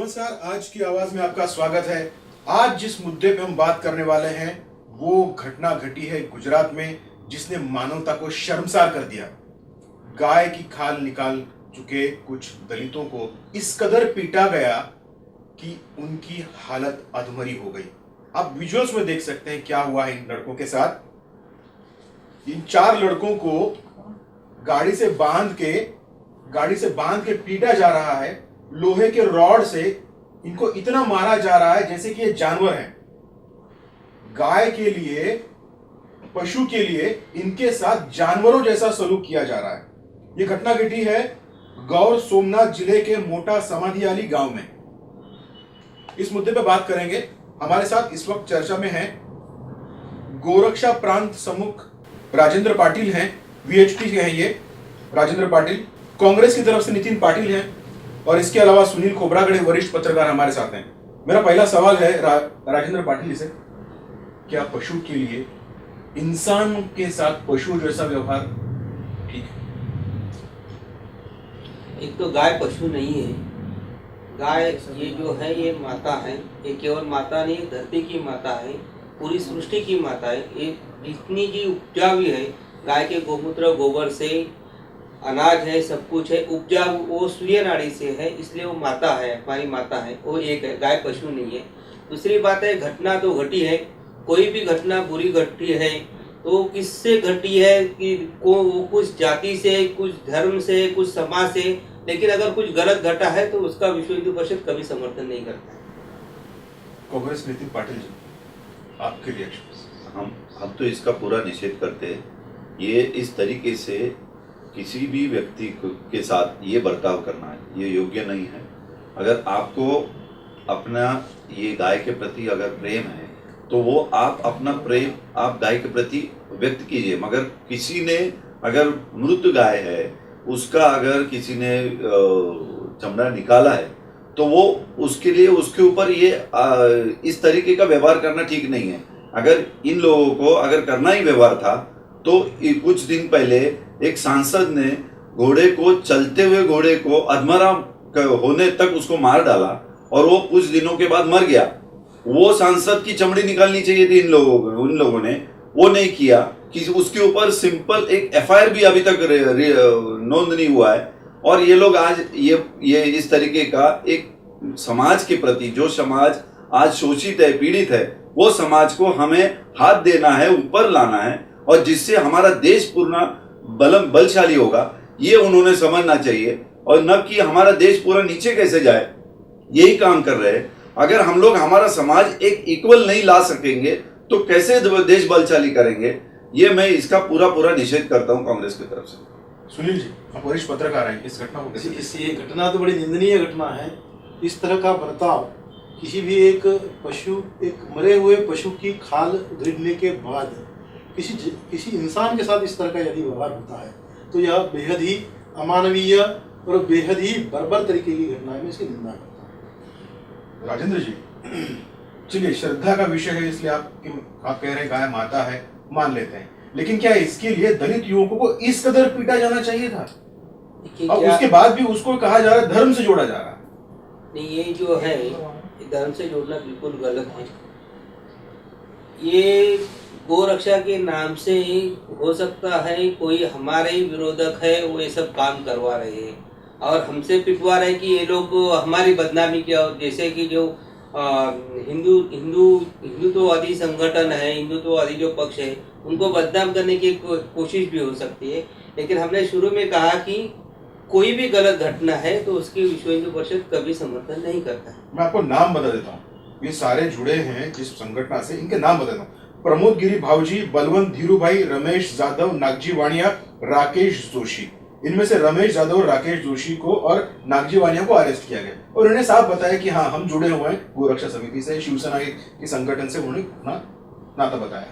नमस्कार, आज की आवाज में आपका स्वागत है। आज जिस मुद्दे पे हम बात करने वाले हैं वो घटना घटी है गुजरात में, जिसने मानवता को शर्मसार कर दिया। गाय की खाल निकाल चुके कुछ दलितों को इस कदर पीटा गया कि उनकी हालत अधमरी हो गई। आप विजुअल्स में देख सकते हैं क्या हुआ है इन लड़कों के साथ। इन 4 लड़कों को गाड़ी से बांध के पीटा जा रहा है। लोहे के रॉड से इनको इतना मारा जा रहा है जैसे कि ये जानवर हैं। गाय के लिए, पशु के लिए इनके साथ जानवरों जैसा सलूक किया जा रहा है। ये घटना घटी है गौर सोमनाथ जिले के मोटा समाधियाली गांव में। इस मुद्दे पर बात करेंगे। हमारे साथ इस वक्त चर्चा में हैं गोरक्षा प्रांत प्रमुख राजेंद्र पाटिल हैं, वीएचपी के हैं ये राजेंद्र पाटिल। कांग्रेस की तरफ से नितिन पाटिल हैं और इसके अलावा सुनील खोबरागड़े वरिष्ठ पत्रकार हमारे साथ हैं। मेरा पहला सवाल है राजेंद्र पाटिल से, क्या पशु के लिए इंसान के साथ पशु जैसा व्यवहार ठीक है? एक तो गाय पशु नहीं है। गाय ये जो है ये माता है। ये केवल माता नहीं, धरती की माता है, पूरी सृष्टि की माता है। ये इतनी जी उपजा भी है। गाय के गोमूत्र गोबर से अनाज है, सब कुछ है। उपजा वो सूर्य नाड़ी से है, इसलिए वो माता है, हमारी माता है। वो एक है, गाय पशु नहीं है। दूसरी बात है, घटना तो घटी है। कोई भी घटना बुरी घटी है तो किससे घटी है कि कुछ जाति से, कुछ धर्म से, कुछ समाज से। लेकिन अगर कुछ गलत घटा है तो उसका विश्व हिंदू परिषद कभी समर्थन नहीं करता है। कांग्रेस नितिन पाटिल जी, आपके रिएक्शन? हम तो इसका पूरा निषेध करते हैं। ये इस तरीके से किसी भी व्यक्ति के साथ ये बर्ताव करना है, ये योग्य नहीं है। अगर आपको अपना ये गाय के प्रति अगर प्रेम है तो वो आप अपना प्रेम आप गाय के प्रति व्यक्त कीजिए। मगर किसी ने अगर मृत गाय है उसका अगर किसी ने चमड़ा निकाला है तो वो उसके लिए उसके ऊपर ये इस तरीके का व्यवहार करना ठीक नहीं है। अगर इन लोगों को अगर करना ही व्यवहार था तो कुछ दिन पहले एक सांसद ने घोड़े को, चलते हुए घोड़े को अधमरा होने तक उसको मार डाला और वो कुछ दिनों के बाद मर गया। वो सांसद की चमड़ी निकालनी चाहिए थी उन लोगों ने, वो नहीं किया। कि उसके ऊपर सिंपल एक एफआईआर भी अभी तक नोंद नहीं हुआ है। और ये लोग आज ये इस तरीके का एक समाज के प्रति, जो समाज आज शोषित है, पीड़ित है, वो समाज को हमें हाथ देना है, ऊपर लाना है और जिससे हमारा देश पूर्ण बलशाली होगा, ये उन्होंने समझना चाहिए। और न कि हमारा देश पूरा नीचे कैसे जाए, यही काम कर रहे हैं। अगर हम लोग हमारा समाज एक इक्वल नहीं ला सकेंगे तो कैसे देश बलशाली करेंगे? ये मैं इसका पूरा निषेध करता हूं कांग्रेस की तरफ से। सुनील जी, आप वरिष्ठ पत्रकार हैं, इस घटना को कैसे? ये घटना तो बड़ी निंदनीय घटना है। इस तरह का बर्ताव किसी भी एक मरे हुए पशु की खाल उधेड़ने के बाद किसी इंसान के साथ इस तरह का यदि व्यवहार होता है तो यह बेहद ही अमानवीय और बेहद ही बर्बर तरीके की घटना है। मैं इसकी निंदा करता हूँ। राजेंद्र जी, चलिए, श्रद्धा का विषय है इसलिए आप कह रहे हैं गाय माता है, मान लेते हैं, लेकिन क्या इसके लिए दलित युवकों को इस कदर पीटा जाना चाहिए था? और उसके बाद भी उसको कहा जा रहा है धर्म से जोड़ा जा रहा है। नहीं, ये जो है धर्म से जोड़ना बिल्कुल गलत है। ये गोरक्षा के नाम से हो सकता है कोई हमारे ही विरोधक है, वो ये सब काम करवा रहे हैं और हमसे पिटवा रहे हैं कि ये लोग हमारी बदनामी किया। जैसे कि जो हिंदुत्ववादी संगठन है, हिंदुत्ववादी जो पक्ष है, उनको बदनाम करने की कोशिश भी हो सकती है। लेकिन हमने शुरू में कहा कि कोई भी गलत घटना है तो उसकी विश्व हिंदू परिषद कभी समर्थन नहीं करता है। मैं आपको नाम बता देता हूँ, ये सारे जुड़े हैं जिस संगठन से, इनके नाम बता देता हूँ। प्रमोद गिरी भावजी, बलवंत धीरूभाई, रमेश जाधव, नागजी वाणिया, राकेश जोशी। इनमें से रमेश जाधव और राकेश जोशी को और नागजी वाणिया को अरेस्ट किया गया और उन्हें साफ बताया कि हाँ, हम जुड़े हुए हैं गोरक्षा समिति से, शिवसेना के संगठन से। उन्होंने अपना नाता बताया।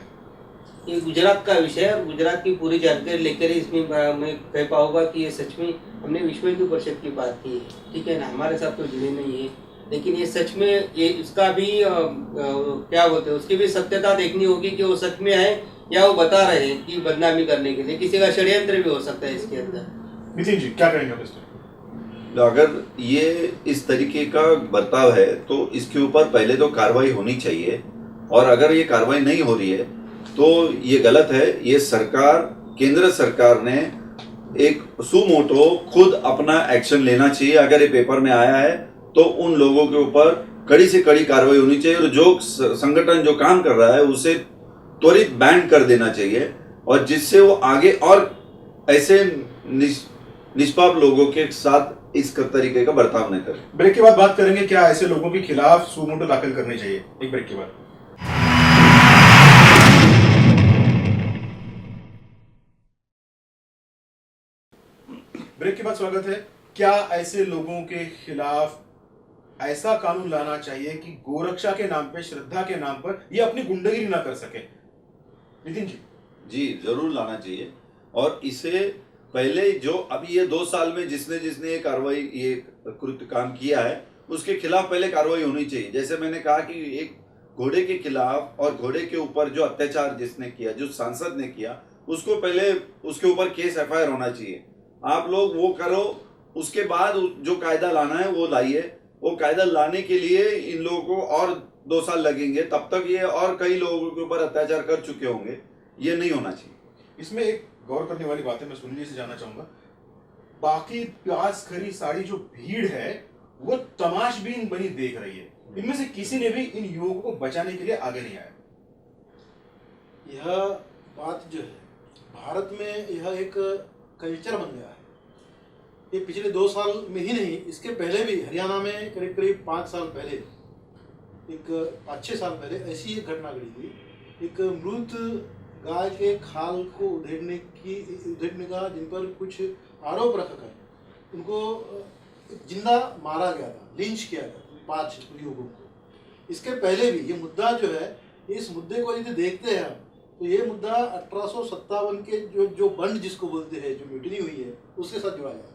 ये गुजरात का विषय है और गुजरात की पूरी जानकारी लेकर इसमें मैं कह पाऊंगा कि ये सच में हमने विश्व हिंदू परिषद की बात की है, ठीक है ना। हमारे साथ तो जुड़े नहीं है, लेकिन ये सच में ये इसका भी क्या बोलते हैं, उसकी भी सत्यता देखनी होगी कि वो सच में है या वो बता रहे हैं कि बदनामी करने के लिए। किसी का षड्यंत्र भी हो सकता है इसके अंदर। नितिन जी, क्या कहेंगे? अगर ये इस तरीके का बर्ताव है तो इसके ऊपर पहले तो कार्रवाई होनी चाहिए, और अगर ये कार्रवाई नहीं हो रही है तो ये गलत है। ये सरकार, केंद्र सरकार ने एक सुमोटो खुद अपना एक्शन लेना चाहिए। अगर ये पेपर में आया है तो उन लोगों के ऊपर कड़ी से कड़ी कार्रवाई होनी चाहिए, और जो संगठन जो काम कर रहा है उसे त्वरित बैन कर देना चाहिए, और जिससे वो आगे और ऐसे निष्पाप लोगों के साथ इस तरीके का बर्ताव न करें। ब्रेक के बाद बात करेंगे क्या ऐसे लोगों के खिलाफ सुमोटो दाखिल करनी चाहिए। एक ब्रेक के बाद। ब्रेक के बाद स्वागत है। क्या ऐसे लोगों के खिलाफ ऐसा कानून लाना चाहिए कि गोरक्षा के नाम पे, श्रद्धा के नाम पर ये अपनी गुंडागिरी ना कर सके? नितिन जी। जी जरूर लाना चाहिए, और इसे पहले जो अभी ये 2 साल में जिसने ये कार्रवाई, ये कृत्य काम किया है, उसके खिलाफ पहले कार्रवाई होनी चाहिए। जैसे मैंने कहा कि एक घोड़े के खिलाफ और घोड़े के ऊपर जो अत्याचार जिसने किया, जो सांसद ने किया, उसको पहले उसके ऊपर केस FIR होना चाहिए। आप लोग वो करो, उसके बाद जो कायदा लाना है वो लाइए। वो कायदा लाने के लिए इन लोगों को और 2 साल लगेंगे, तब तक ये और कई लोगों के ऊपर अत्याचार कर चुके होंगे। ये नहीं होना चाहिए। इसमें एक गौर करने वाली बात है, मैं सुनील जी से जानना चाहूंगा। बाकी प्याज खरी सारी जो भीड़ है वो तमाशबीन बनी देख रही है, इनमें से किसी ने भी इन युवकों को बचाने के लिए आगे नहीं आया। यह बात जो है, भारत में यह एक कल्चर बन गया है। ये पिछले 2 साल में ही नहीं, इसके पहले भी हरियाणा में करीब करीब 5 साल पहले, एक 5-6 साल पहले ऐसी एक घटना घटी थी। एक मृत गाय के खाल को उधेड़ने का जिन पर कुछ आरोप रखा कर उनको जिंदा मारा गया था, लिंच किया गया 5 युवकों को। इसके पहले भी ये मुद्दा जो है, इस मुद्दे को यदि देखते हैं तो ये मुद्दा 1857 के जो बंड जिसको बोलते हैं, जो म्यूटिनी हुई है, उसके साथ जुड़ा जाता है।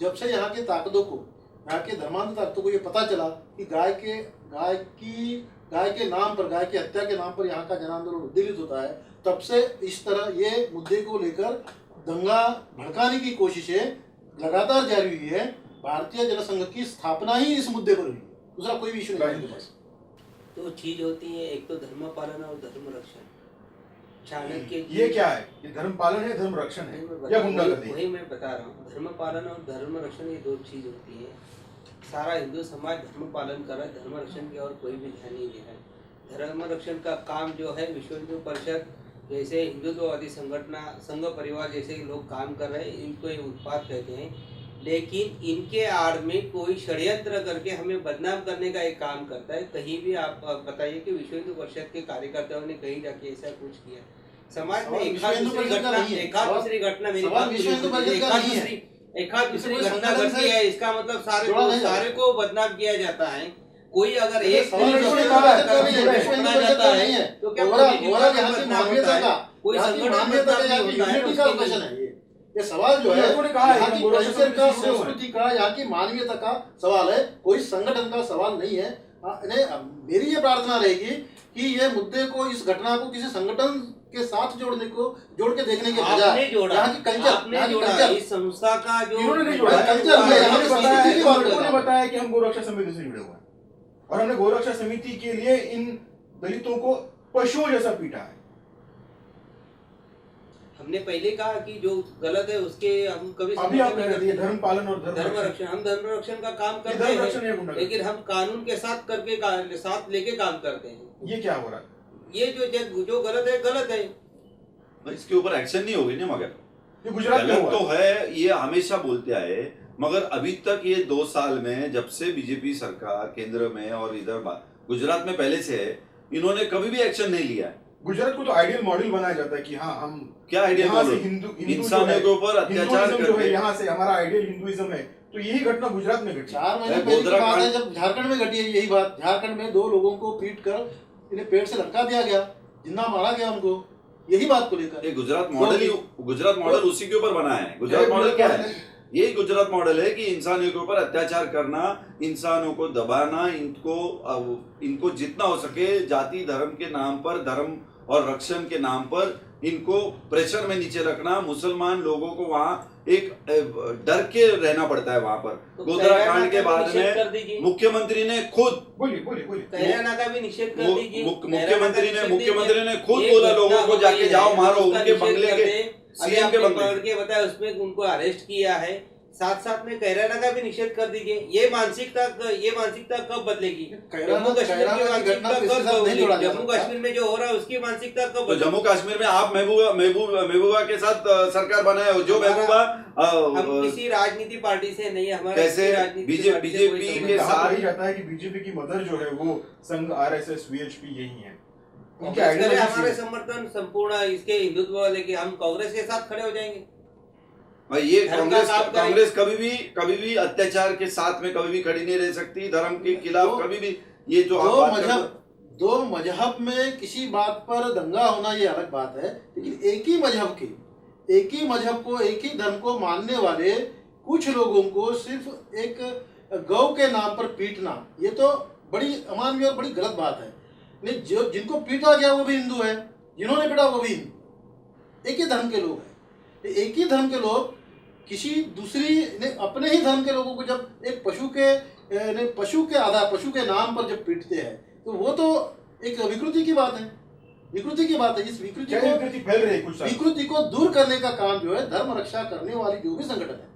जब से यहाँ के ताकतों को, यहाँ के धर्मांध ताकतों को ये पता चला कि गाय के नाम पर, गाय की हत्या के नाम पर यहाँ का जन आंदोलन उद्दीपित होता है, तब से इस तरह ये मुद्दे को लेकर दंगा भड़काने की कोशिशें लगातार जारी हुई है। भारतीय जनसंघ की स्थापना ही इस मुद्दे पर हुई, दूसरा कोई भी इशू नहीं है। बस 2 चीज होती है, एक तो धर्म पालन और धर्म रक्षण। चाणक्य ये क्या है? ये धर्म पालन है, धर्म रक्षण है या गुंडागर्दी? वही मैं बता रहा हूँ। धर्म पालन और धर्म रक्षण, ये 2 चीज होती है। सारा हिंदू समाज धर्म पालन कर रहा है, धर्म रक्षण की और कोई भी ध्यान नहीं दे रहा है। धर्म रक्षण का काम जो है विश्व हिंदू परिषद जैसे हिंदुत्ववादी संघ परिवार जैसे लोग काम कर रहे हैं, इनको ये उत्पाद कहते हैं। लेकिन इनके आड़ में कोई षड्यंत्र करके हमें बदनाम करने का एक काम करता है। कहीं भी आप बताइए कि विश्व हिंदू परिषद के कार्यकर्ताओं ने कहीं जाके ऐसा कुछ किया? समाज में एक आध दूसरी घटना मेरी एक आध दूसरी घटना घटती है, इसका मतलब सारे को बदनाम किया जाता है। कोई अगर एक जाता है तो क्या कोई संगठन? ये सवाल जो है यहाँ की कल्चर का, संस्कृति का, यहाँ की मानवीयता का सवाल है, कोई संगठन का सवाल नहीं है। मेरी ये प्रार्थना रहेगी कि ये मुद्दे को, इस घटना को किसी संगठन के साथ जोड़ के देखने के बजाय यहाँ की कल्चर, इस संस्था का जो उन्होंने बताया कि हम गोरक्षा समिति से जुड़े हुए हैं और हमने गोरक्षा समिति के लिए इन दलितों को पशुओं जैसा पीटा है। हमने पहले कहा कि जो गलत है उसके हम कभी अभी आप कह रहे थे धर्म पालन और धर्म रक्षण। हम धर्म रक्षण का काम करते हैं, लेकिन हम कानून के साथ लेके काम करते हैं। ये क्या हो रहा है? ये जो गलत है इसके ऊपर एक्शन नहीं होगी ना। मगर ये गुजरात में तो है, ये हमेशा बोलते आए, मगर अभी तक ये 2 साल में जब से बीजेपी सरकार केंद्र में और इधर गुजरात में पहले से है, इन्होंने कभी भी एक्शन नहीं लिया है। गुजरात को तो आइडियल मॉडल बनाया जाता है कि हाँ हम क्या आइडियल मॉडल, इंसानों के ऊपर अत्याचार करके यहाँ से हमारा आइडियल हिंदुइज्म है। तो यही घटना गुजरात में घटी। 4 महीने पहले की बात है जब झारखंड में घटी है यही बात। झारखंड में 2 लोगों को पीट कर इन्हें पेड़ से लटका दिया गया, जिंदा मारा गया उनको, यही बात को लेकर। गुजरात मॉडल उसी के ऊपर बना है। गुजरात मॉडल क्या है? यही गुजरात मॉडल है कि इंसानों के ऊपर अत्याचार करना, इंसानों को दबाना, इनको जितना हो सके जाति धर्म के नाम पर, धर्म और रक्षण के नाम पर इनको प्रेशर में नीचे रखना, मुसलमान लोगों को वहाँ एक डर के रहना पड़ता है वहाँ पर। तो गोधरा कैराना कांड के का भी बाद निषेध कर में दीजिए। मुख्यमंत्री ने खुद बोलिए बोलिए बोलिए। कैराना का भी निषेध कर दीजिए। मुख्यमंत्री ने खुद ये बोला घटना लोगों को हो जाके गई है, जाओ मारो, उसका उनके निषेध बंगले कर के दे। अभी सीएम के आपने बंगले। पकड़ के बताया उसमें उनको अरेस्ट किया है, साथ साथ में कैराना का भी निषेध कर दीजिए। ये मानसिकता कब बदलेगी? जम्मू कश्मीर की मानसिकता कब बदलेगी? जम्मू कश्मीर में जो हो रहा है उसकी मानसिकता कब तो बदलेगी? जम्मू कश्मीर में आप महबूबा के साथ सरकार बनाए हो, जो महबूबा हम किसी राजनीति पार्टी से नहीं, हमारे कैसे किसी राजनीति पार्टी से कोई बीजेपी संबंध के नहीं। कहा ही जाता है कि बीजेपी की मदर जो है वो संघ आरएसएस वीएचपी यही है। उनके कांग्रेस करे आइडियोलॉजी हमारे से- समर्थन संपूर्ण इसके हिंदुत्व वाले के, हम कांग्रेस के साथ खड़े हो जाएंगे। और ये धर्म का काम करें। कांग्रेस कभी भी अत्याचार के साथ में कभी भी खड़ी नहीं रह सकती, धर्म के खिलाफ कभी भी। ये जो आप बात करते हो, दो मजहब में किसी बात पर दंगा होना ये अलग बात है, लेकिन एक ही मजहब को, एक ही धर्म को मानने वाले कुछ लोगों को सिर्फ एक गौ के नाम पर पीटना, ये तो बड़ी अमानवीय और बड़ी गलत बात है। नहीं, जो जिनको पीटा गया वो भी हिंदू है, जिन्होंने पीटा वो भी हिंदू, एक ही धर्म के लोग हैं। एक ही धर्म के लोग किसी दूसरी ने अपने ही धर्म के लोगों को जब एक पशु के नाम पर जब पीटते हैं तो वो तो एक विकृति की बात है। इस क्या विकृति फैल रही है कुछ साल? विकृति को दूर करने का काम जो है, धर्म रक्षा करने वाली जो भी संगठन है,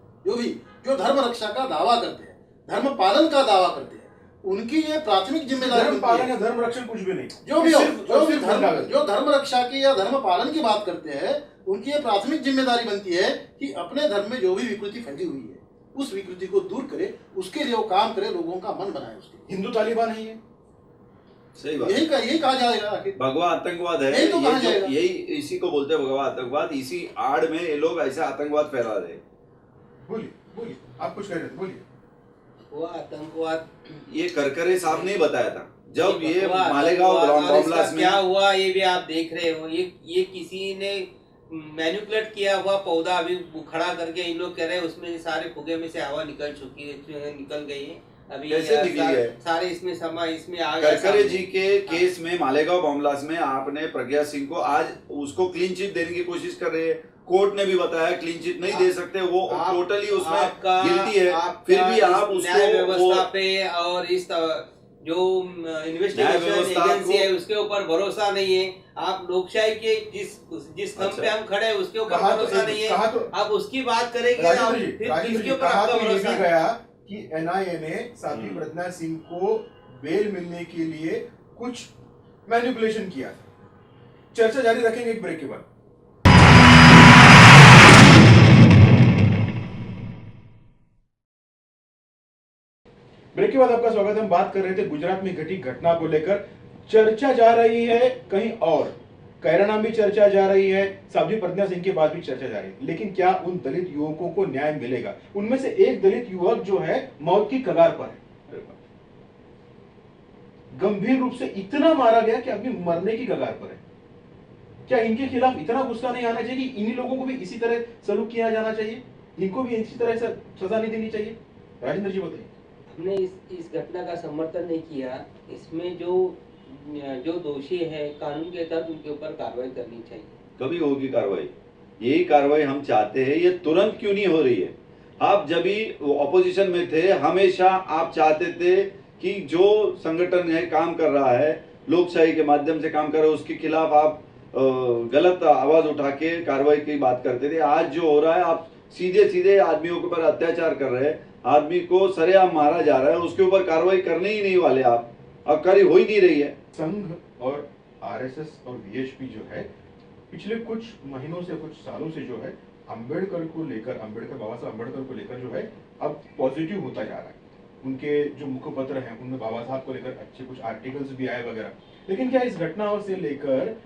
जो धर्म रक्षा का दावा करते हैं, धर्म पालन का दावा करते हैं, उनकी ये प्राथमिक जिम्मेदारी धर्म बनती पालन है। या धर्म रक्षण कुछ भी नहीं, जो भी हो, सिर्फ गुंडागर्दी। जो धर्म रक्षा की या धर्म पालन की बात करते हैं, उनकी ये प्राथमिक जिम्मेदारी बनती है कि अपने धर्म में जो भी विकृति फैली हुई है उस विकृति को दूर करे, उसके लिए वो काम करे, लोगों का मन बनाए उसके। हिंदू तालिबान है ये, सही बात। यही कहा जाएगा आखिर। भगवा आतंकवाद है यही तो कहा ये, जाएगा। यही इसी को बोलते हैं भगवा आतंकवाद। इसी आड़ में ये लोग ऐसा आतंकवाद फैला रहे। बोलिए आप कुछ कह रहे थे, बोलिए। वो आतंकवाद ये करकरे साहब ने ही बताया था जब ये हुआ, मालेगांव और बॉम्ब इसका ब्लास्ट में। क्या हुआ ये भी आप देख रहे हो। ये किसी ने मैनिपुलेट किया हुआ पौधा अभी खड़ा करके इन लोग कह रहे हैं उसमें सारे फुगे में से हवा निकल गई है। अभी कैसे निकली है? सारे इसमें आ गया। करकरे जी के केस में, मालेगांव बॉम्ब ब्लास्ट में आपने प्रज्ञा सिंह को आज उसको क्लीन चिट देने की कोशिश कर रहे हैं। कोर्ट ने भी बताया क्लीन चिट नहीं दे सकते, वो टोटली उसमें गिल्टी है। फिर भी आप न्याय व्यवस्था उसको पे और इस जो इन्वेस्टिगेशन एजेंसी है उसके ऊपर भरोसा नहीं है। आप लोकशाही के जिस स्तंभ पे हम खड़े हैं उसके ऊपर भरोसा नहीं है। आप उसकी बात करेंगे, आप फिर किसके ऊपर आपका भरोसा है? गया कि एनआईए ने साध्वी प्रज्ञा सिंह को बेल मिलने के लिए कुछ मैनिपुलेशन किया था। चर्चा जारी रखेंगे एक ब्रेक के बाद। ब्रेक के बाद आपका स्वागत है। हम बात कर रहे थे गुजरात में घटी घटना को लेकर। चर्चा जा रही है कहीं और, कैराना भी चर्चा जा रही है, साध्वी प्रज्ञा सिंह के बाद भी चर्चा जा रही है। लेकिन क्या उन दलित युवकों को न्याय मिलेगा? उनमें से एक दलित युवक जो है मौत की कगार पर है, गंभीर रूप से इतना मारा गया कि अभी मरने की कगार पर है। क्या इनके खिलाफ इतना गुस्सा नहीं आना चाहिए कि इन्हीं लोगों को भी इसी तरह सलूक किया जाना चाहिए, इनको भी इसी तरह से सजा नहीं देनी चाहिए? राजेंद्र जी बताइए। हमने इस घटना का समर्थन नहीं किया। इसमें जो दोषी है कानून के तहत उनके ऊपर कार्रवाई करनी चाहिए। कभी होगी कार्रवाई, यही कार्रवाई हम चाहते हैं। ये तुरंत क्यों नहीं हो रही है? आप जब भी ऑपोजिशन में थे हमेशा आप चाहते थे कि जो संगठन है काम कर रहा है, लोकशाही के माध्यम से काम कर रहा है, उसके खिलाफ आप गलत आवाज उठा के कार्रवाई की बात करते थे। आज जो हो रहा है, आप सीधे सीधे आदमियों के ऊपर अत्याचार कर रहे हैं, आदमी को सरेआम मारा जा रहा है, उसके ऊपर कार्रवाई करने ही नहीं वाले आप, अब करी हो ही नहीं रही है। संघ और आरएसएस और वीएचपी जो है पिछले कुछ महीनों से, कुछ सालों से जो है अंबेडकर को लेकर, बाबा साहब अंबेडकर को लेकर जो है अब पॉजिटिव होता जा रहा है। उनके जो मुखपत्र हैं उनमें बाबा साहब को लेकर अच्छे कुछ आर्टिकल्स भी आए वगैरह। लेकिन क्या इस घटनाओं से लेकर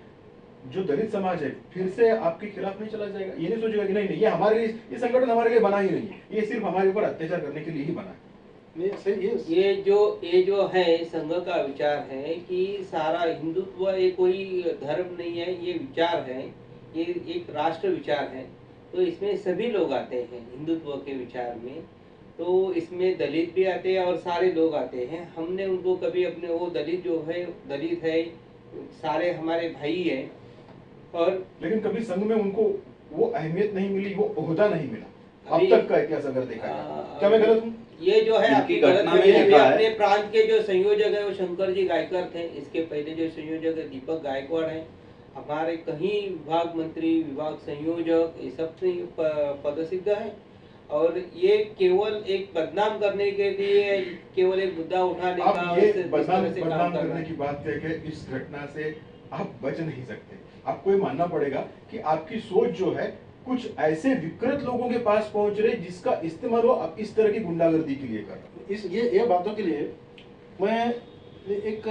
जो दलित समाज है फिर से आपके खिलाफ नहीं चला जाएगा? ये नहीं सोचेगा कि नहीं ये हमारे लिए, ये संगठन हमारे लिए बना ही नहीं है, ये सिर्फ हमारे ऊपर अत्याचार करने के लिए ही बना है? ये जो है संघ का विचार है कि सारा हिंदुत्व ये कोई धर्म नहीं है, ये विचार है, ये एक राष्ट्र विचार है। तो इसमें सभी लोग आते हैं हिंदुत्व के विचार में। तो इसमें दलित भी आते हैं और सारे लोग आते हैं। हमने उनको कभी अपने, वो दलित जो है दलित है, सारे हमारे भाई हैं, और लेकिन कभी संघ में उनको वो अहमियत नहीं मिली, वो ओहदा नहीं मिला अब अभी- तक का इतिहास अगर देखा जाए। क्या मैं गलत हूँ? ये जो है इनकी आपकी घटना गलत में फहमी है। लिखा है। अपने प्रांत के जो संयोजक है वो शंकर जी गायकर थे। इसके पहले जो संयोजक है दीपक गायकवाड़ है। हमारे कहीं विभाग मंत्री, विभाग संयोजक, ये सब से पदसिद्ध है। और ये केवल एक बदनाम करने के लिए, केवल एक मुद्दा उठाने का, आप ये इस तरह से काम बदनाम कर रहे करने हैं। की बात कह के इस घटना से आप बच नहीं सकते। आपको ये मानना पड़ेगा कि आपकी सोच जो है कुछ ऐसे विकृत लोगों के पास पहुंच रहे जिसका इस्तेमाल वो अब इस तरह की गुंडागर्दी के लिए कर रहे हैं। इस ये बातों के लिए मैं एक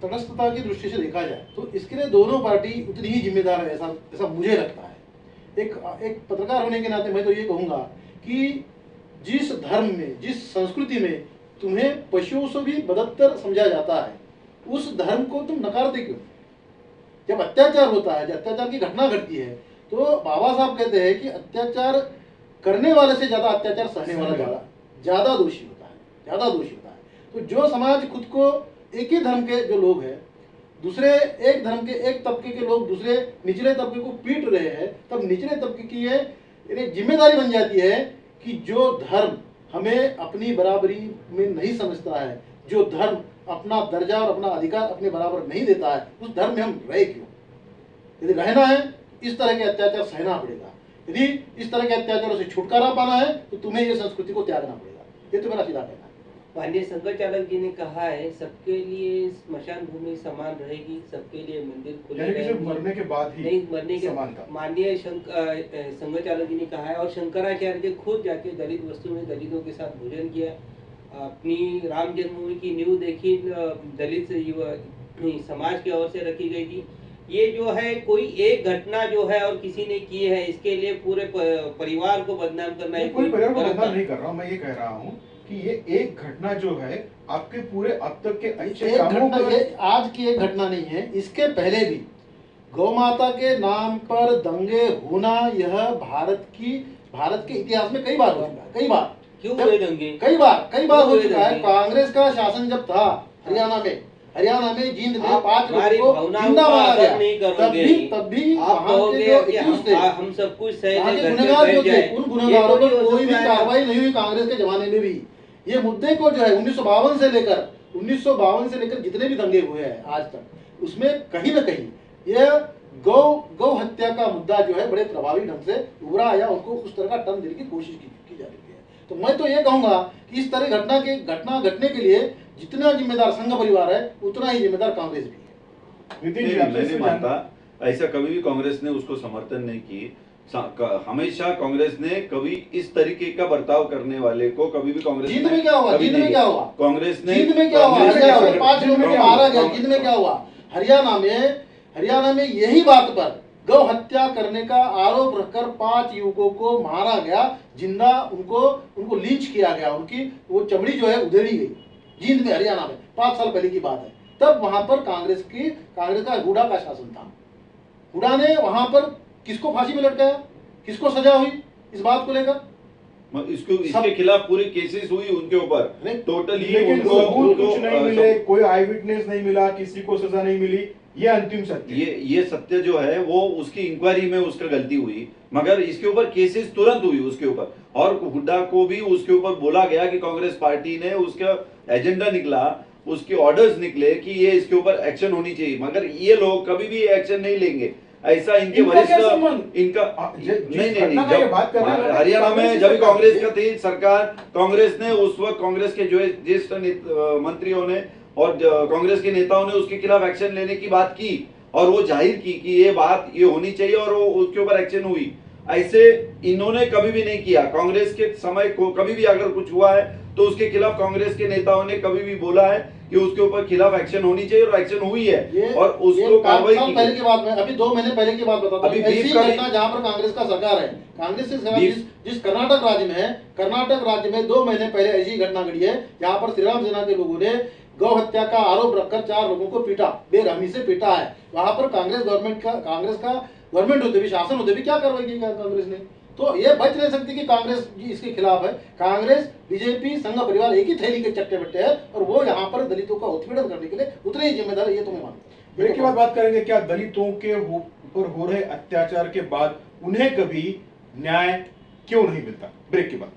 तटस्थता की दृष्टि से देखा जाए तो इसके लिए दोनों पार्टी उतनी ही जिम्मेदार है, ऐसा ऐसा मुझे लगता है। एक पत्रकार होने के नाते मैं तो ये कहूँगा कि जिस धर्म में, जिस संस्कृति में तुम्हें पशुओं से भी बदतर समझा जाता है, उस धर्म को तुम नकारते क्यों? जब अत्याचार होता है, जब अत्याचार की घटना घटती है, तो बाबा साहब कहते हैं कि अत्याचार करने वाले से ज्यादा अत्याचार सहने वाला ज्यादा दोषी होता है, ज्यादा दोषी होता है। तो जो समाज खुद को एक ही धर्म के जो लोग हैं, दूसरे एक धर्म के एक तबके के लोग दूसरे निचले तबके को पीट रहे हैं, तब निचले तबके की ये जिम्मेदारी बन जाती है कि जो धर्म हमें अपनी बराबरी में नहीं समझता है, जो धर्म अपना दर्जा और अपना अधिकार अपने बराबर नहीं देता है, उस धर्म में हम रहे क्यों? यदि रहना है इस तरह के अत्याचार सहना पड़ेगा। यदि इस तरह के अत्याचारों से छुटकारा पाना है तो तुम्हें ये संस्कृति को त्यागना पड़ेगा। ये तो मेरा सीधा कहना है। माननीय संघ चालक जी ने कहा है सबके लिए स्मशान भूमि समान रहेगी, सबके लिए मंदिर खुले यानी कि सिर्फ रहेंगे। मरने के बाद ही नहीं, मरने के समानता। माननीय संघ चालक जी ने कहा है। और शंकराचार्य जी खुद जाके दलित वस्तु में दलितों के साथ भोजन किया, अपनी राम जन्मभूमि की नींव देखी, दलित समाज की ओर से रखी गई थी। ये जो है कोई एक घटना जो है और किसी ने की है, इसके लिए पूरे परिवार को बदनाम करना है। कोई परिवार को बदनाम नहीं कर रहा हूँ, मैं ये कह रहा हूँ कि ये एक घटना जो है आपके पूरे अब तक के अच्छे एक कामों घटना, पर ये आज की एक घटना नहीं है, इसके पहले भी गौ माता के नाम पर दंगे होना यह भारत के इतिहास में कई बार हो चुका है। कई बार क्यों हुए दंगे? कई बार हो हुए चुका है। दंगे? कांग्रेस का शासन जब था हरियाणा में जींद में आप 5 हमारी लोगों को भावनाओं जिंदा का मारा आदर गया। नहीं करोगे। तब भी आप वहाँ के कहोगे जो कि accused थे, हम सब कुछ सह वहाँ लें, के घर पे गुनहगार बैठ जो थे, जाएं। उन गुनहगारों ये पर तो कोई भी नहीं हो सकता है। कार्रवाई नहीं हुई कांग्रेस के जमाने में भी। ये मुद्दे को जो है 1952 से लेकर जितने भी दंगे हुए हैं आज तक, उसमें कहीं ना कहीं ये गौ हत्या का मुद्दा जो है बड़े प्रभावी ढंग से उभरा या उनको उस तरह का टर्न देने की कोशिश की जा रही है। तो मैं तो ये कहूंगा कि इस तरह घटना घटने के लिए जितना जिम्मेदार संघ परिवार है, उतना ही जिम्मेदार कांग्रेस भी है। नितिन जी, नहीं, आपसे मैं नहीं इसमें मानता। ऐसा कभी भी कांग्रेस ने उसको समर्थन नहीं की। हमेशा कांग्रेस ने कभी इस तरीके का बर्ताव करने वाले को कभी भी कांग्रेस जींद में क्या हुआ? कभी जींद में नहीं क्या किया। हुआ? कांग्रेस ने जींद में क्या हुआ? कांग्रेस ने- हरियाणा में 5 लोगों को मारा गया। जींद में क्या हुआ? हरियाणा में यही बात पर गौ हत्या करने का आरोप रखकर 5 युवकों को मारा गया, जिंदा उनको लिंच किया गया, उनकी वो चमड़ी जो है उधेड़ी गई। जींद में, हरियाणा में 5 साल पहले की बात है। तब वहां पर कांग्रेस का हुडा का शासन था। हुडा ने वहां पर किसको फांसी में लटकाया, किसको सजा हुई इस बात को लेकर? इसके खिलाफ पूरी केसेस हुई उनके ऊपर टोटली। लेकिन सबूत कुछ नहीं मिले, कोई आई विटनेस नहीं मिला, किसी को सजा नहीं मिली। ये अंतिम सत्य। ये सत्य जो है वो उसकी इंक्वायरी में उसका गलती हुई, मगर इसके ऊपर केसेस तुरंत हुई उसके ऊपर। और हुड्डा को भी उसके ऊपर बोला गया कि कांग्रेस पार्टी ने उसका एजेंडा निकला, उसके ऑर्डर्स निकले कि ये इसके ऊपर एक्शन होनी चाहिए, मगर ये लोग कभी भी एक्शन नहीं लेंगे। ऐसा इनके इनका क्या वरिष्ठ संबंध? इनका जिस घटना का ये बात कर रहे हैं, हरियाणा में कांग्रेस जब की कांग्रेस सरकार का थी सरकार, कांग्रेस ने उस वक्त कांग्रेस के जो ज्येष्ठ मंत्रियों ने और कांग्रेस के नेताओं ने उसके खिलाफ एक्शन लेने की बात की और वो जाहिर की कि ये होनी चाहिए और वो उसके ऊपर एक्शन हुई। ऐसे इन्होंने कभी भी नहीं किया। कांग्रेस के समय को कभी भी अगर कुछ हुआ है तो उसके खिलाफ कांग्रेस के नेताओं ने कभी भी बोला है कि उसके ऊपर खिलाफ एक्शन होनी चाहिए और एक्शन हुई है और उसको कार्रवाई की पहले की बात में, अभी 2 महीने पहले की बात बताता हूं। ऐसी घटना जहां पर कांग्रेस का सरकार है, कांग्रेस से जिस कर्नाटक राज्य में है, कर्नाटक राज्य में 2 महीने पहले ऐसी घटना घटी है जहां पर श्रीराम सेना के लोगों ने गौ हत्या का आरोप रखकर 4 लोगों को पीटा, बेरहमी से पीटा है। वहां पर कांग्रेस का गवर्नमेंट होते भी, शासन होते भी क्या कार्रवाई की कांग्रेस ने? तो ये बच नहीं सकती कि कांग्रेस जी इसके खिलाफ है। कांग्रेस, बीजेपी, संघ परिवार एक ही थैली के चट्टे बट्टे है और वो यहाँ पर दलितों का उत्पीड़न करने के लिए उतने ही जिम्मेदार है, ये तो मैं मानता हूं। ब्रेक के बाद बात करेंगे क्या दलितों के ऊपर हो रहे अत्याचार के बाद उन्हें कभी न्याय क्यों नहीं मिलता। ब्रेक के बाद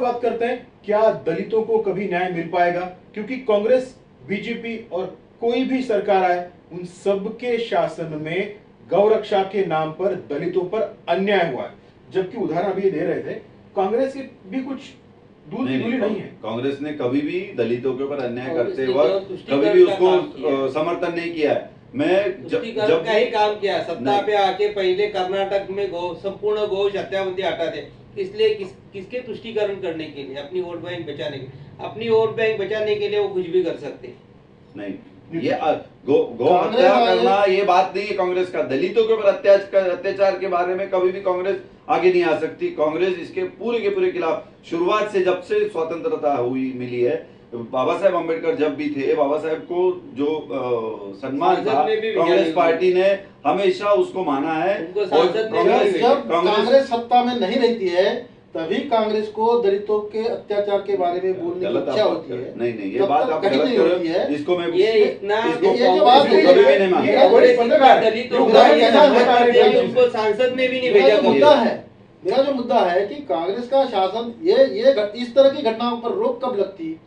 बात करते हैं क्या दलितों को कभी न्याय मिल पाएगा, क्योंकि कांग्रेस, बीजेपी और कोई भी सरकार आए उन सबके शासन में गौरक्षा के नाम पर दलितों पर अन्याय हुआ है। जबकि उदाहरण अभी दे रहे थे, कांग्रेस की भी कुछ दूर की दूरी नहीं है। कांग्रेस ने कभी भी दलितों के ऊपर अन्याय करते कांग्रेस ने वक्त तुष्टिकरण कभी भी का उसको काम किया। समर्थन नहीं किया है। मैं जब का ही काम किया, सत्ता पे आके पहले कर्नाटक में संपूर्ण गौ हत्याबंदी हटा दे, इसलिए किसके तुष्टिकरण करने के लिए, अपनी वोट बैंक बचाने के लिए, अपनी वोट बैंक बचाने के लिए वो कुछ भी कर सकते हैं। नहीं, ये गौ हत्या करना ये बात नहीं है कांग्रेस का। दलितों के ऊपर अत्याचार के बारे में कभी भी कांग्रेस आगे नहीं आ सकती। कांग्रेस इसके पूरे के पूरे खिलाफ शुरुआत से, जब से स्वतंत्रता हुई मिली है, बाबा साहेब अम्बेडकर जब भी थे, बाबा साहेब को जो सम्मान था कांग्रेस पार्टी ने हमेशा उसको माना है। जब कांग्रेस सत्ता में नहीं रहती है तभी कांग्रेस को दलितों के अत्याचार के बारे में बोलने की इच्छा होती है। नहीं, ये बात आप गलत कर रहे हो। इसको मैं ये इतना कभी भी नहीं माना। उनको सांसद में भी नहीं मेरा भेजा। जो मुद्दा है कि कांग्रेस का शासन ये इस तरह की घटनाओं पर रोक कब लगती,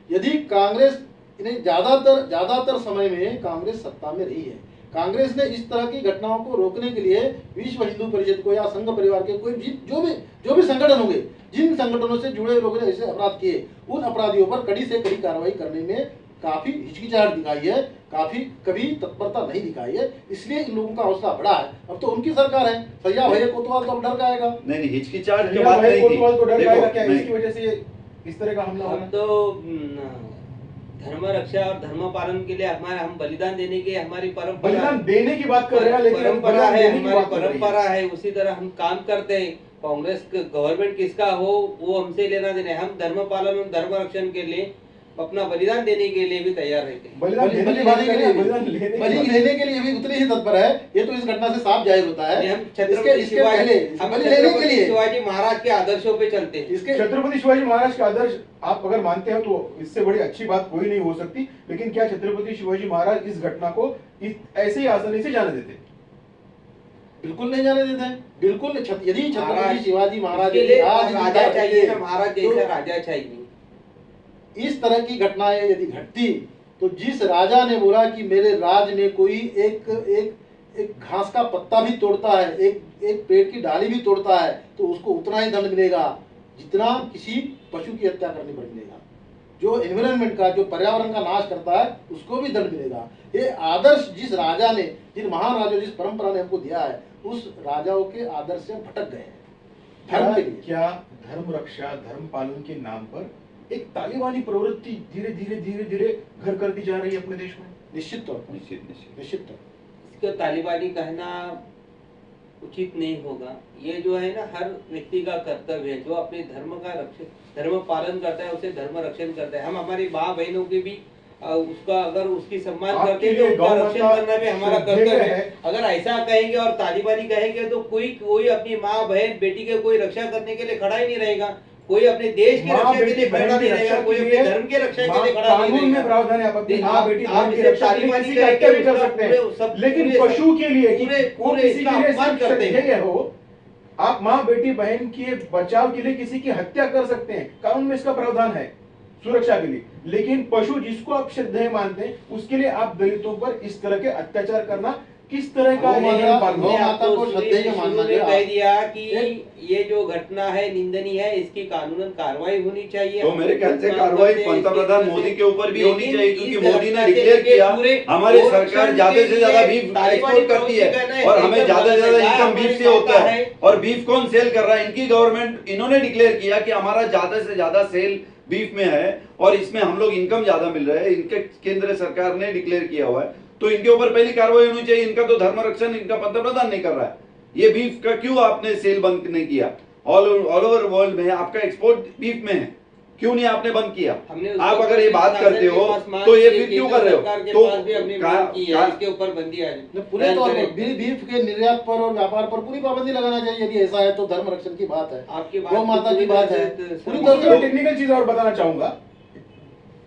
यदि कांग्रेस इन्हें ज्यादातर समय में कांग्रेस सत्ता में रही है। कांग्रेस ने इस तरह की घटनाओं को रोकने के लिए विश्व हिंदू परिषद को या संघ परिवार के कोई जो भी संगठन होंगे, जिन संगठनों से जुड़े लोगों ने ऐसे अपराध किए, उन अपराधियों पर कड़ी से कड़ी कार्रवाई करने में काफी हिचकिचाहट दिखाई है, कभी तत्परता नहीं दिखाई है। इसलिए इन लोगों का हौसला बढ़ा है। अब तो उनकी सरकार है, सैया भैया कोतवाल तो अब डर जाएगा। नहीं, हिचकिचाहट की बात नहीं थी। इसकी वजह से इस तरह का हमला हम तो धर्म रक्षा और धर्म पालन के लिए हम बलिदान देने की हमारी परंपरा, बलिदान देने की बात कर रहे हैं, लेकिन परंपरा है, हमारी परंपरा है, उसी तरह हम काम करते हैं। कांग्रेस गवर्नमेंट किसका हो वो हमसे लेना देना है। हम धर्म पालन और धर्म रक्षण के लिए अपना बलिदान देने के लिए भी तैयार रहते हैं। बलिदान लेने के लिए भी उतने ही तत्पर है। ये तो इस घटना से साफ जाहिर होता है। हम छत्रपति शिवाजी महाराज के आदर्शों पे चलते हैं। छत्रपति शिवाजी महाराज का आदर्श आप अगर मानते हो तो इससे बड़ी अच्छी बात कोई नहीं हो सकती। लेकिन क्या छत्रपति शिवाजी महाराज इस घटना को ऐसे ही आसानी से जाने देते? बिल्कुल नहीं जाने देते। बिल्कुल, यदि छत्रपति शिवाजी महाराज राजा चाहिए, महाराज जैसा राजा चाहिए। इस तरह की घटनाएं यदि घटती तो जिस राजा ने बोला कि मेरे राज में कोई एक घास का पत्ता भी तोड़ता है, एक पेड़ की डाली भी तोड़ता है, तो उसको उतना ही दंड मिलेगा जितना किसी पशु की हत्या करने पर मिलेगा। जो एनवायरनमेंट का, जो पर्यावरण का नाश करता है, उसको भी दंड मिलेगा। ये आदर्श जिस राजा ने, जिन महान राजा, जिस परंपरा ने हमको दिया है, उस राजाओं के आदर्श से भटक गए हैं धर्म के लिए। क्या धर्म रक्षा, धर्म पालन के नाम पर एक तालिबानी प्रवृत्ति धीरे धीरे घर करती जा रही है अपने देश में? निश्चित तौर पर, निश्चित तौर। इसको तालिबानी कहना उचित नहीं होगा। ये जो है ना, हर व्यक्ति का कर्तव्य है। जो अपने धर्म का धर्म पालन करता है उसे धर्म रक्षण करता है। हम हमारी माँ बहनों की भी उसका अगर उसकी सम्मान करते हैं तो उसका रक्षण करना भी हमारा कर्तव्य है। अगर ऐसा कहेंगे और तालिबानी कहेंगे तो कोई अपनी माँ बहन बेटी के कोई रक्षा करने के लिए खड़ा ही नहीं रहेगा। कोई अपने देश की रक्षा के लिए खड़ा नहीं रहेगा, कोई अपने धर्म के रक्षा के लिए खड़ा नहीं रहेगा। प्रावधान है, आप अपनी माँ बेटी बहन की रक्षा के लिए किसी की हत्या भी कर सकते हैं, लेकिन पशु के लिए किसी के लिए सिर्फ करते हो। आप माँ बेटी बहन के बचाव के लिए किसी की हत्या कर सकते हैं, कानून में इसका प्रावधान है सुरक्षा के लिए। लेकिन पशु जिसको आप श्रद्धेय मानते हैं उसके लिए आप दलितों पर इस तरह के अत्याचार करना किस तरह का कह दिया कि ये जो घटना है निंदनीय है, इसकी कानूनन कार्रवाई होनी चाहिए। तो मेरे ख्याल से कार्रवाई पंतप्रधान मोदी के ऊपर भी होनी चाहिए, क्योंकि मोदी ने डिक्लेयर किया हमारी सरकार ज्यादा से ज्यादा बीफ एक्सपोर्ट करती है और हमें ज्यादा से ज्यादा इनकम बीफ से होता है। और बीफ कौन सेल कर रहा है? इनकी गवर्नमेंट, इन्होंने डिक्लेयर किया कि हमारा ज्यादा से ज्यादा सेल बीफ में है और इसमें हम लोग इनकम ज्यादा मिल रहा है। इनके केंद्र सरकार ने डिक्लेयर किया हुआ है, तो इनके ऊपर पहली कार्रवाई होनी चाहिए। इनका तो धर्म रक्षण इनका पंतप्रधान नहीं कर रहा है। ये बीफ का क्यों आपने सेल बंद नहीं किया? ऑल ओवर वर्ल्ड में आपका एक्सपोर्ट बीफ में है, क्यों नहीं आपने बंद किया? हमने आप अगर ये बात करते हो तो ये फिर क्यों कर रहे हो? तो इसके ऊपर बंदी आ रही पूरे तौर पर बीफ के निर्यात पर और व्यापार पर पूरी पाबंदी लगाना चाहिए। यदि ऐसा है तो धर्म रक्षण की बात है, आपकी गौ माता की बात है। पूरी तो तरह से टेक्निकल चीज और बताना चाहूंगा,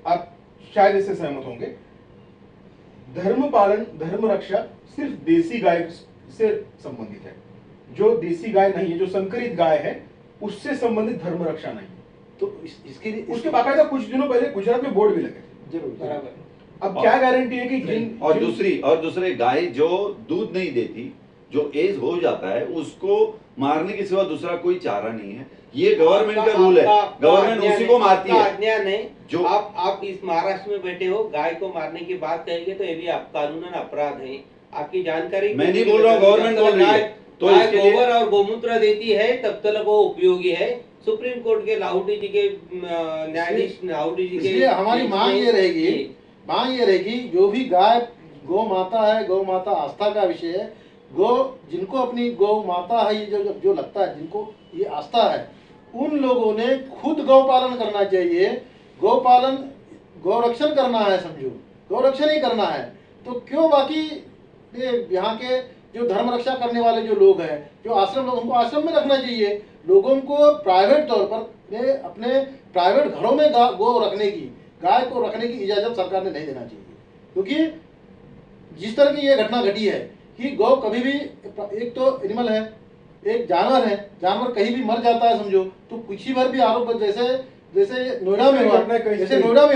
आप शायद इससे सहमत होंगे। धर्म पालन, धर्म रक्षा सिर्फ देसी गाय से संबंधित है। जो देसी गाय नहीं है, जो संकरित गाय है, उससे संबंधित धर्म रक्षा नहीं है। तो इसके लिए उसके बाकायदा कुछ दिनों पहले गुजरात में बोर्ड भी लगे थे। जरूर बराबर। अब क्या गारंटी है कि और दूसरी गाय जो दूध नहीं देती, जो एज हो जाता है, उसको मारने के सिवा दूसरा कोई चारा नहीं है। ये गवर्नमेंट का रूल है, गवर्नमेंट उसी को मारती है। अज्ञान है जो आप इस महाराष्ट्र में बैठे हो, गाय को मारने की बात कहेंगे तो ये भी आप कानूनन अपराध है। आपकी जानकारी मैं नहीं बोल रहा हूँ, गवर्नमेंट बोल रही है। तो गोबर और गोमूत्र देती है तब तक वो उपयोगी है। सुप्रीम कोर्ट के लाहौटी जी के न्यायाधीश लाहौटी जी के, इसलिए हमारी मांग ये रहेगी जो भी गाय गौ माता है, गौ माता आस्था का विषय है। जिनको अपनी गौ माता है, ये जो लगता है, जिनको ये आस्था है, उन लोगों ने खुद गौ पालन करना चाहिए। गौ पालन, गौ रक्षण करना है, समझो गौ रक्षण ही करना है। तो क्यों बाकी यहाँ के जो धर्म रक्षा करने वाले जो लोग हैं, जो आश्रम लोग, उनको आश्रम में रखना चाहिए। लोगों को प्राइवेट तौर पर अपने प्राइवेट घरों में गौ रखने की, गाय को रखने की इजाजत सरकार ने नहीं देना चाहिए। क्योंकि जिस तरह की ये घटना घटी है कि गौ कभी भी, एक तो एनिमल है, एक जानवर है, जानवर कहीं भी मर जाता है समझो, तो किसी पर भी आरोप, जैसे नोएडा में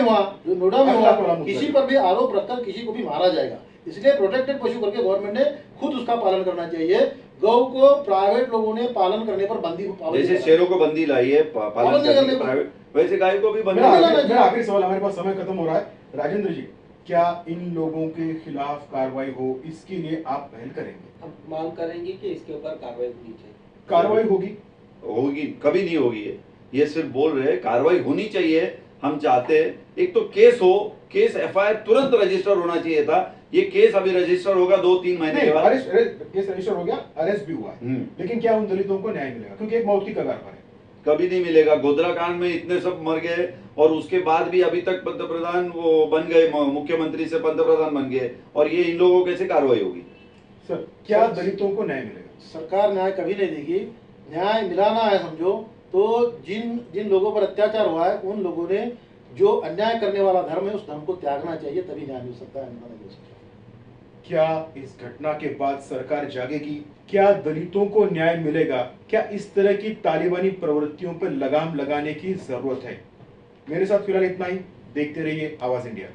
हुआ, किसी पर भी आरोप रखकर किसी को भी मारा जाएगा। इसलिए प्रोटेक्टेड पशु करके गवर्नमेंट ने खुद उसका पालन करना चाहिए। गौ को प्राइवेट लोगों ने पालन करने पर बंदी, जैसे शेरों को बंदी लाई है पालन करने की प्राइवेट, वैसे गाय को भी बंदी। मेरा आखिरी सवाल, हमारे पास समय खत्म हो रहा है। राजेंद्र जी, क्या इन लोगों के खिलाफ कार्रवाई हो, इसके लिए आप पहल करेंगे? हम मांग करेंगे कि इसके ऊपर कार्रवाई होनी चाहिए। कार्रवाई होगी? कभी नहीं होगी। ये सिर्फ बोल रहे हैं कार्रवाई होनी चाहिए। हम चाहते हैं एक तो केस एफआईआर तुरंत रजिस्टर होना चाहिए था। ये केस अभी रजिस्टर होगा 2-3 महीने के बाद। केस रजिस्टर हो गया, अरेस्ट भी हुआ है, लेकिन क्या उन दलितों को न्याय मिलेगा? क्योंकि एक मौत की कगार पर है। कभी नहीं मिलेगा। गोधरा कांड में इतने सब मर गए और उसके बाद भी अभी तक पंतप्रधान वो बन गए, मुख्यमंत्री से पंतप्रधान बन गए, और ये इन लोगों को कैसे कार्रवाई होगी? सर, क्या दलितों को न्याय मिलेगा? सरकार न्याय कभी नहीं देगी। न्याय मिलाना है समझो तो जिन लोगों पर अत्याचार हुआ है, उन लोगों ने जो अन्याय करने वाला धर्म है, उस धर्म को त्यागना चाहिए, तभी न्याय मिल सकता है। नहीं मिल सकता। क्या इस घटना के बाद सरकार जागेगी? क्या दलितों को न्याय मिलेगा? क्या इस तरह की तालिबानी प्रवृत्तियों पर लगाम लगाने की जरूरत है? मेरे साथ फिलहाल इतना ही। देखते रहिए आवाज इंडिया।